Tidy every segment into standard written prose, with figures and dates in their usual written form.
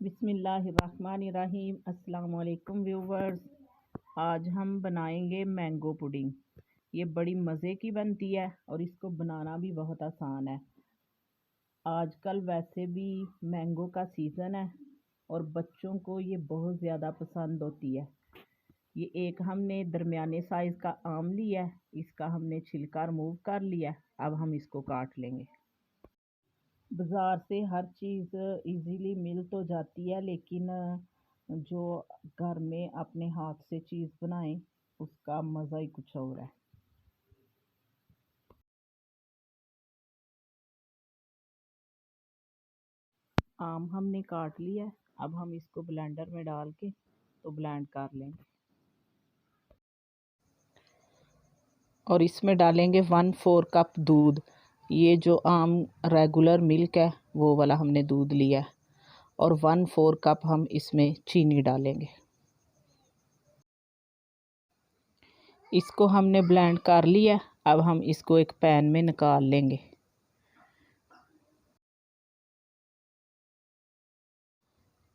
बिस्मिल्लाहिर्रहमानिर्रहीम। अस्सलाम वालेकुम व्यूवर्स। आज हम बनाएंगे मैंगो पुडिंग। ये बड़ी मज़े की बनती है और इसको बनाना भी बहुत आसान है। आजकल वैसे भी मैंगो का सीज़न है और बच्चों को ये बहुत ज़्यादा पसंद होती है। ये एक हमने दरमियाने साइज़ का आम लिया है, इसका हमने छिलका रिमूव कर लिया। अब हम इसको काट लेंगे। बाज़ार से हर चीज़ इजीली मिल तो जाती है, लेकिन जो घर में अपने हाथ से चीज़ बनाएं उसका मज़ा ही कुछ और है। आम हमने काट लिया है, अब हम इसको ब्लेंडर में डाल के तो ब्लेंड कर लेंगे और इसमें डालेंगे 1/4 कप दूध। ये जो आम रेगुलर मिल्क है वो वाला हमने दूध लिया है और 1/4 कप हम इसमें चीनी डालेंगे। इसको हमने ब्लेंड कर लिया। अब हम इसको एक पैन में निकाल लेंगे।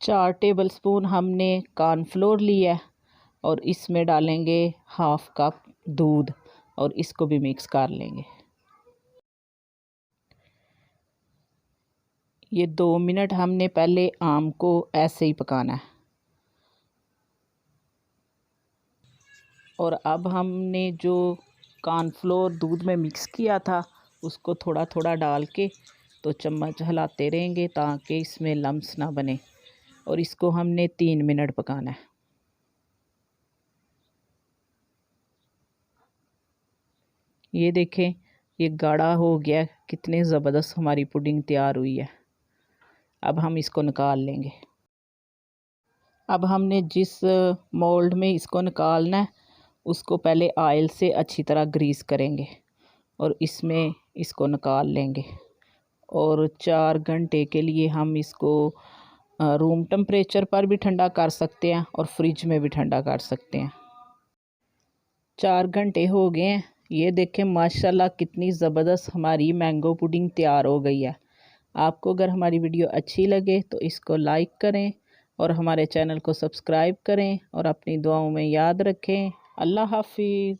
चार टेबलस्पून हमने कॉर्नफ्लोर लिया है और इसमें डालेंगे 1/2 कप दूध और इसको भी मिक्स कर लेंगे। ये 2 मिनट हमने पहले आम को ऐसे ही पकाना है और अब हमने जो कॉर्नफ्लोर दूध में मिक्स किया था उसको थोड़ा थोड़ा डाल के तो चम्मच हिलाते रहेंगे ताकि इसमें लम्स ना बने और इसको हमने 3 मिनट पकाना है। ये देखें, ये गाढ़ा हो गया। कितने ज़बरदस्त हमारी पुडिंग तैयार हुई है। अब हम इसको निकाल लेंगे। अब हमने जिस मोल्ड में इसको निकालना है उसको पहले ऑयल से अच्छी तरह ग्रीस करेंगे और इसमें इसको निकाल लेंगे और 4 घंटे के लिए हम इसको रूम टेम्परेचर पर भी ठंडा कर सकते हैं और फ्रिज में भी ठंडा कर सकते हैं। 4 घंटे हो गए हैं। ये देखें माशाल्लाह कितनी ज़बरदस्त हमारी मैंगो पुडिंग तैयार हो गई है। आपको अगर हमारी वीडियो अच्छी लगे तो इसको लाइक करें और हमारे चैनल को सब्सक्राइब करें और अपनी दुआओं में याद रखें। अल्लाह हाफिज़।